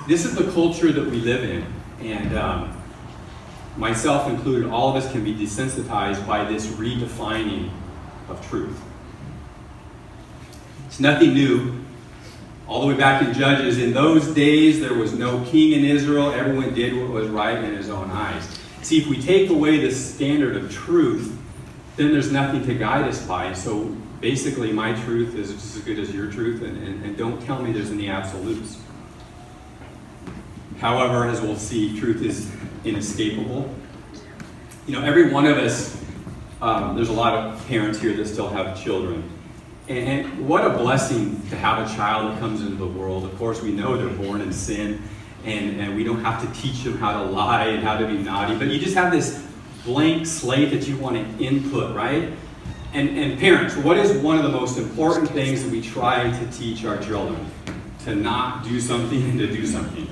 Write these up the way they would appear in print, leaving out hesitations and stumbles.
this is the culture that we live in, and myself included, all of us can be desensitized by this redefining of truth. It's nothing new. All the way back in Judges, in those days there was no king in Israel. Everyone did what was right in his own eyes. See, if we take away the standard of truth, then there's nothing to guide us by. So basically my truth is just as good as your truth, and don't tell me there's any absolutes. However, as we'll see, truth is inescapable. You know, every one of us, there's a lot of parents here that still have children. And what a blessing to have a child that comes into the world. Of course, we know they're born in sin, and we don't have to teach them how to lie and how to be naughty, but you just have this blank slate that you want to input, right? And parents, what is one of the most important things that we try to teach our children? To not do something and to do something.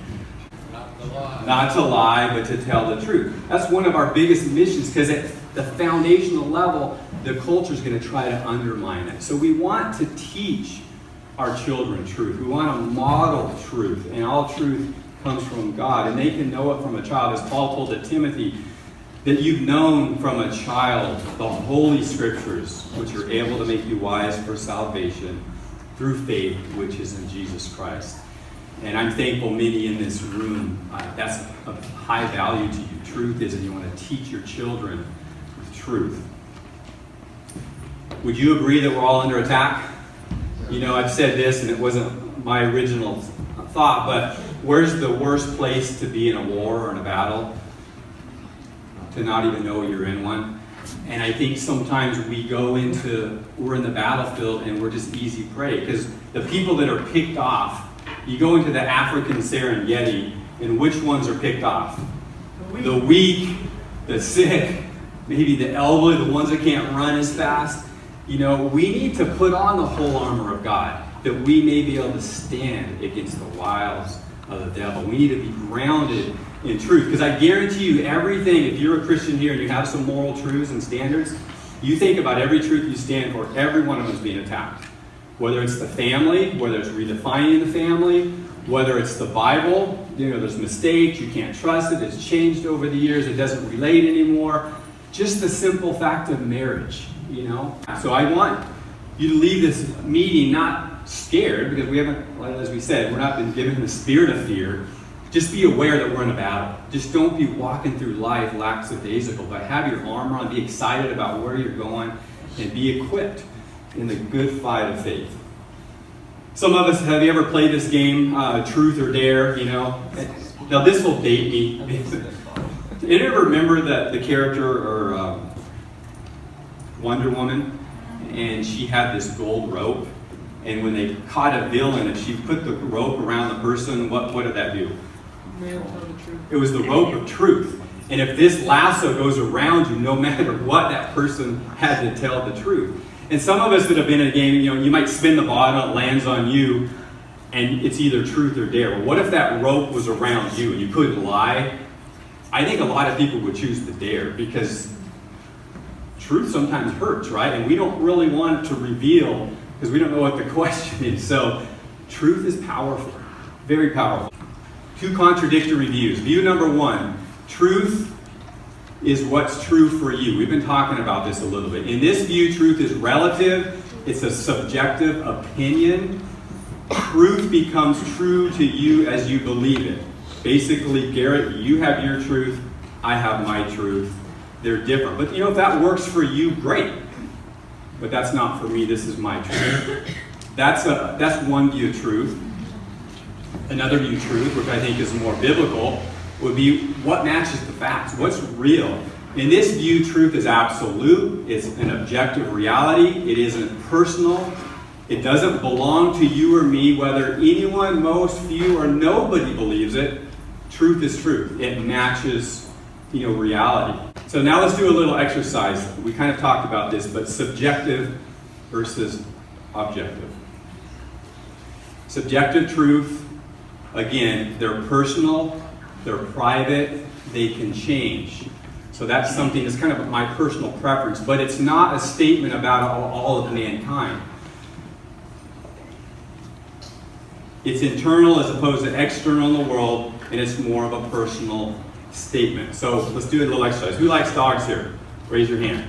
Not to lie, but to tell the truth. That's one of our biggest missions, because at the foundational level, the culture is going to try to undermine it. So we want to teach our children truth. We want to model truth, and all truth comes from God, and they can know it from a child. As Paul told to Timothy, that you've known from a child the Holy Scriptures, which are able to make you wise for salvation through faith, which is in Jesus Christ. And I'm thankful many in this room, that's of high value to you. Truth is, and you want to teach your children with truth. Would you agree that we're all under attack? You know, I've said this, and it wasn't my original thought, but where's the worst place to be in a war or in a battle? To not even know you're in one. And I think sometimes we're in the battlefield and we're just easy prey. Because the people that are picked off, you go into the African Serengeti, and which ones are picked off? The weak, the sick, maybe the elderly, the ones that can't run as fast. You know, we need to put on the whole armor of God, that we may be able to stand against the wiles of the devil. We need to be grounded in truth, because I guarantee you everything, if you're a Christian here and you have some moral truths and standards, you think about every truth you stand for, every one of them is being attacked. Whether it's the family, whether it's redefining the family, whether it's the Bible, you know, there's mistakes, you can't trust it, it's changed over the years, it doesn't relate anymore. Just the simple fact of marriage, you know. So I want you to leave this meeting not scared, because we haven't, as we said, we're not been given the spirit of fear. Just be aware that we're in a battle. Just don't be walking through life lackadaisical, but have your armor on, be excited about where you're going, and be equipped in the good fight of faith. Some of us, have you ever played this game, Truth or Dare, you know? Now this will date me. Do you ever remember the character or Wonder Woman? And she had this gold rope, and when they caught a villain, if she put the rope around the person, what did that do? It was the rope of truth. And if this lasso goes around you, no matter what, that person had to tell the truth. And some of us that have been in a game, you know, you might spin the ball, it lands on you, and it's either truth or dare. Well, what if that rope was around you and you couldn't lie? I think a lot of people would choose the dare, because truth sometimes hurts, right? And we don't really want to reveal, because we don't know what the question is. So truth is powerful, very powerful. Two contradictory views. View number one, truth is what's true for you. We've been talking about this a little bit. In this view, truth is relative. It's a subjective opinion. Truth becomes true to you as you believe it. Basically, Garrett, you have your truth, I have my truth. They're different. But you know, if that works for you, great. But that's not for me, this is my truth. That's one view of truth. Another view of truth, which I think is more biblical, would be what matches the facts, what's real. In this view, truth is absolute, it's an objective reality, it isn't personal, it doesn't belong to you or me, whether anyone, most, few, or nobody believes it. Truth is truth. It matches, you know, reality. So now let's do a little exercise. We kind of talked about this, but subjective versus objective. Subjective truth, again, they're personal, they're private, they can change. So that's something that's kind of my personal preference, but it's not a statement about all of mankind. It's internal as opposed to external in the world, and it's more of a personal statement. So let's do a little exercise. Who likes dogs here? Raise your hand.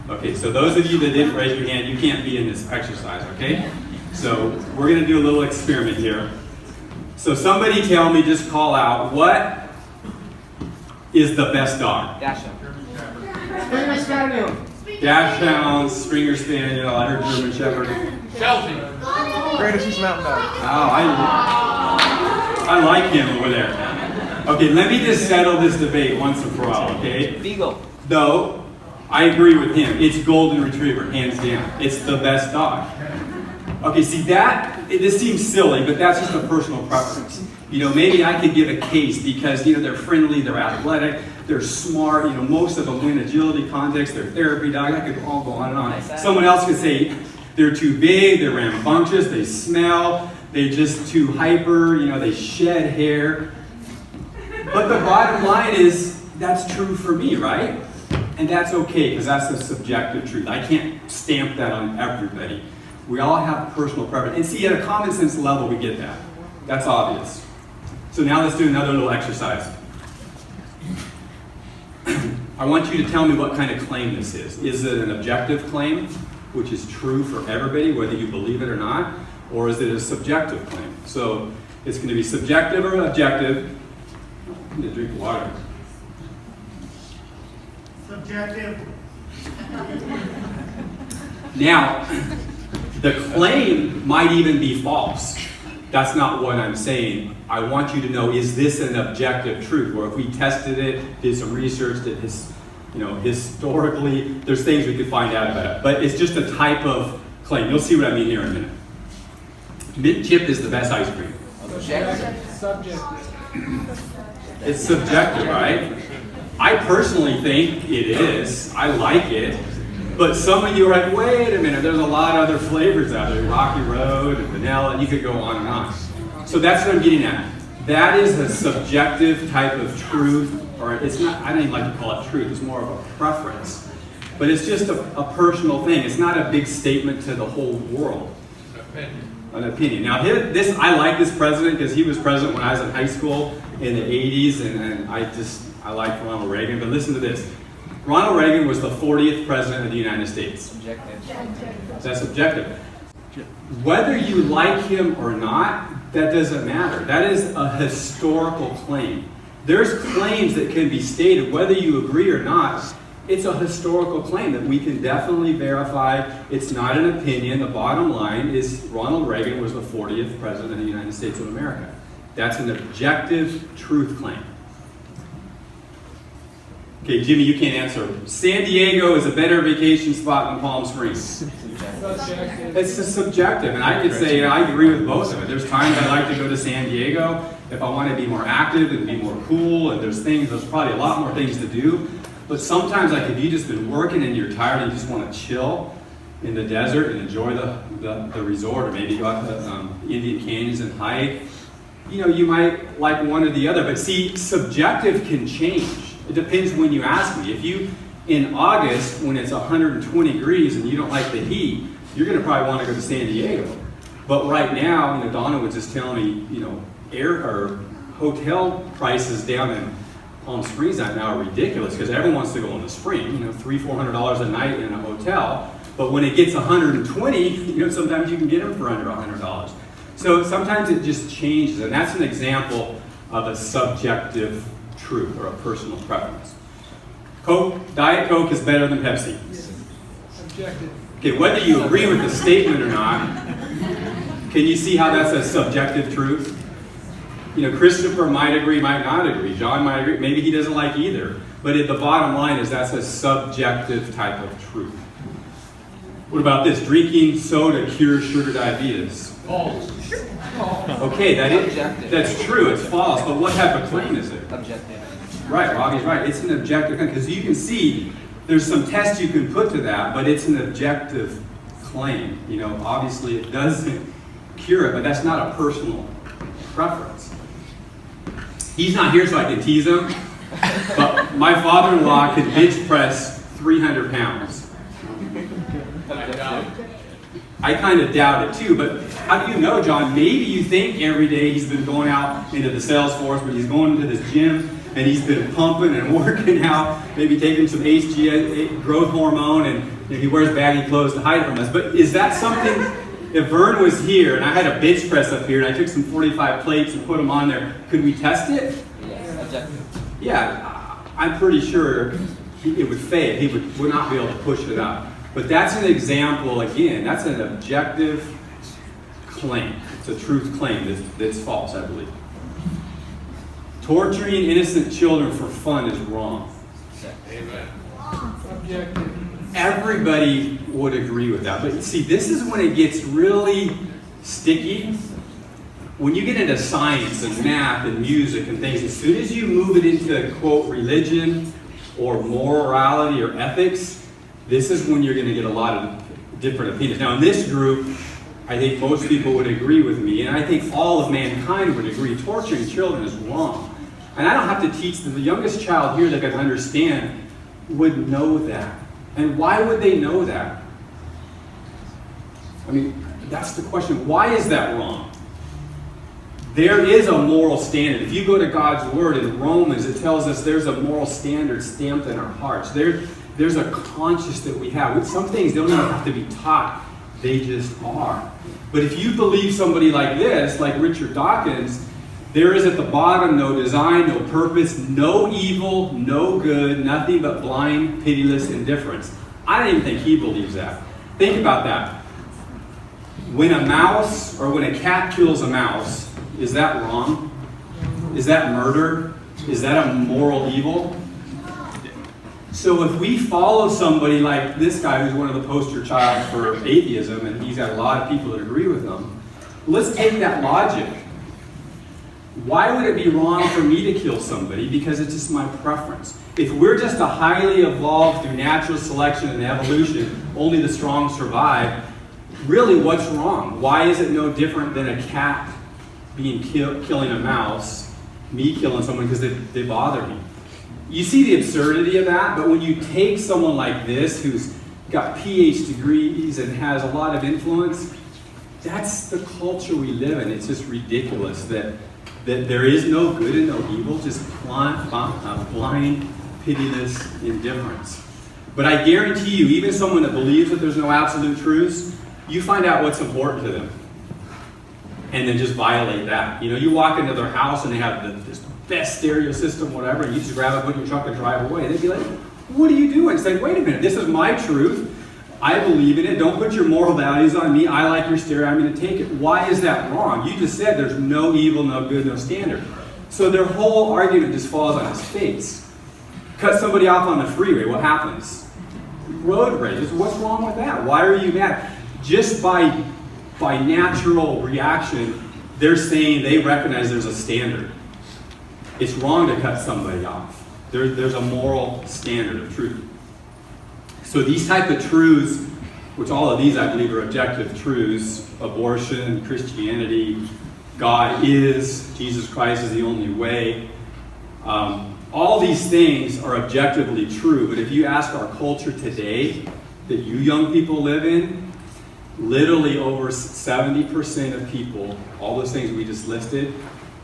Okay, so those of you that didn't raise your hand, you can't be in this exercise, okay? So we're going to do a little experiment here. So somebody tell me, just call out, what is the best dog? Dachshund. Springer Spaniel. Dachshund, Springer Spaniel, I heard German Shepherd. Chelsea. Great Swiss Mountain Dog. Oh, I like him over there. Okay, let me just settle this debate once and for all, okay? Beagle. Though, I agree with him. It's Golden Retriever, hands down. It's the best dog. Okay, see this seems silly, but that's just a personal preference. You know, maybe I could give a case because, you know, they're friendly, they're athletic, they're smart, you know, most of them win agility contests, they're therapy dogs. I could all go on and on. Someone else could say they're too big, they're rambunctious, they smell, they're just too hyper, you know, they shed hair. But the bottom line is, that's true for me, right? And that's okay, because that's a subjective truth. I can't stamp that on everybody. We all have personal preference. And see, at a common sense level, we get that. That's obvious. So now let's do another little exercise. I want you to tell me what kind of claim this is. Is it an objective claim, which is true for everybody, whether you believe it or not? Or is it a subjective claim? So it's going to be subjective or objective. I'm going to drink water. Subjective. Now, the claim might even be false. That's not what I'm saying. I want you to know, is this an objective truth? Or if we tested it, did some research, historically, there's things we could find out about it. But it's just a type of claim. You'll see what I mean here in a minute. Mint chip is the best ice cream. Subjective. It's subjective, right? I personally think it is. I like it. But some of you are like, wait a minute, there's a lot of other flavors out there. Rocky Road and vanilla, and you could go on and on. So that's what I'm getting at. That is a subjective type of truth, or it's not, I don't even like to call it truth, it's more of a preference. But it's just a personal thing. It's not a big statement to the whole world. An opinion. Now, I like this president because he was president when I was in high school in the 80s, and I liked Ronald Reagan. But listen to this. Ronald Reagan was the 40th president of the United States. Subjective. That's subjective. Whether you like him or not, that doesn't matter. That is a historical claim. There's claims that can be stated, whether you agree or not. It's a historical claim that we can definitely verify. It's not an opinion. The bottom line is Ronald Reagan was the 40th president of the United States of America. That's an objective truth claim. Okay, Jimmy, you can't answer. San Diego is a better vacation spot than Palm Springs. It's a subjective, and I could say I agree with both of it. There's times I like to go to San Diego if I want to be more active and be more cool, and there's probably a lot more things to do. But sometimes, like if you've just been working and you're tired and you just want to chill in the desert and enjoy the resort, or maybe go out to Indian Canyons and hike, you might like one or the other. But see, subjective can change. It depends when you ask me. If in August, when it's 120 degrees and you don't like the heat, you're going to probably want to go to San Diego. But right now, Donna was just telling me, hotel prices down in Palm Springs right now are ridiculous because everyone wants to go in the spring. $300-400 a night in a hotel. But when it gets 120, sometimes you can get them for under $100. So sometimes it just changes, and that's an example of a subjective truth or a personal preference. Diet Coke is better than Pepsi. Subjective. Okay, whether you agree with the statement or not, can you see how that's a subjective truth? Christopher might agree, might not agree. John might agree. Maybe he doesn't like either. But the bottom line is that's a subjective type of truth. What about this? Drinking soda cures sugar diabetes. False. Okay, that's true. It's false. But what type of claim is it? Objective. Right, Robbie's right. It's an objective claim because you can see there's some tests you can put to that, but it's an objective claim. Obviously it doesn't cure it, but that's not a personal preference. He's not here so I can tease him, but my father-in-law could bench press 300 pounds. I kind of doubt it too, but how do you know, John? Maybe you think every day he's been going out into the sales force, but he's going to this gym and he's been pumping and working out, maybe taking some HGH, growth hormone, and he wears baggy clothes to hide from us. But is that something, if Vern was here and I had a bench press up here and I took some 45 plates and put them on there, could we test it? Yes. Yeah, I'm pretty sure it would fail. He would not be able to push it up. But that's an example, again, that's an objective claim. It's a truth claim that's false, I believe. Torturing innocent children for fun is wrong. Amen. Subjective. Everybody would agree with that. But see, this is when it gets really sticky. When you get into science and math and music and things, as soon as you move it into, quote, religion or morality or ethics, this is when you're going to get a lot of different opinions. Now, in this group, I think most people would agree with me, and I think all of mankind would agree, torturing children is wrong. And I don't have to teach them. The youngest child here that can understand would know that. And why would they know that? I mean, that's the question. Why is that wrong? There is a moral standard. If you go to God's Word in Romans, it tells us there's a moral standard stamped in our hearts. There's a conscience that we have. Some things don't even have to be taught. They just are. But if you believe somebody like this, like Richard Dawkins, there is at the bottom no design, no purpose, no evil, no good, nothing but blind, pitiless indifference. I don't even think he believes that. Think about that. When a mouse or when a cat kills a mouse, is that wrong? Is that murder? Is that a moral evil? So if we follow somebody like this guy who's one of the poster child for atheism, and he's got a lot of people that agree with him, let's take that logic. Why would it be wrong for me to kill somebody? Because it's just my preference. If we're just a highly evolved through natural selection and evolution, only the strong survive, really what's wrong? Why is it no different than a cat being killing a mouse, me killing someone because they bother me? You see the absurdity of that, but when you take someone like this who's got PhD degrees and has a lot of influence, that's the culture we live in. It's just ridiculous that there is no good and no evil, just blind, pitiless indifference. But I guarantee you, even someone that believes that there's no absolute truths, you find out what's important to them and then just violate that. You know, you walk into their house and they have this best stereo system, whatever, and you just grab it, put in your truck, and drive away. They'd be like, what are you doing? It's like, wait a minute, this is my truth. I believe in it. Don't put your moral values on me. I like your stereo. I'm going to take it. Why is that wrong? You just said there's no evil, no good, no standard. So their whole argument just falls on its face. Cut somebody off on the freeway, what happens? Road rage. What's wrong with that? Why are you mad? Just by natural reaction, they're saying they recognize there's a standard. It's wrong to cut somebody off. There's a moral standard of truth. So these type of truths, which all of these I believe are objective truths, abortion, Christianity, God is, Jesus Christ is the only way, all these things are objectively true. But if you ask our culture today that you young people live in, literally over 70% of people, all those things we just listed,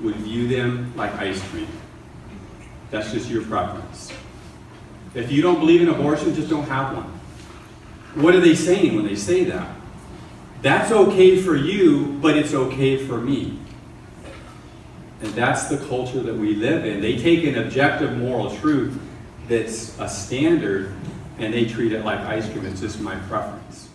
would view them like ice cream. That's just your preference. If you don't believe in abortion, just don't have one. What are they saying when they say that? That's okay for you, but it's okay for me. And that's the culture that we live in. They take an objective moral truth that's a standard, and they treat it like ice cream. It's just my preference.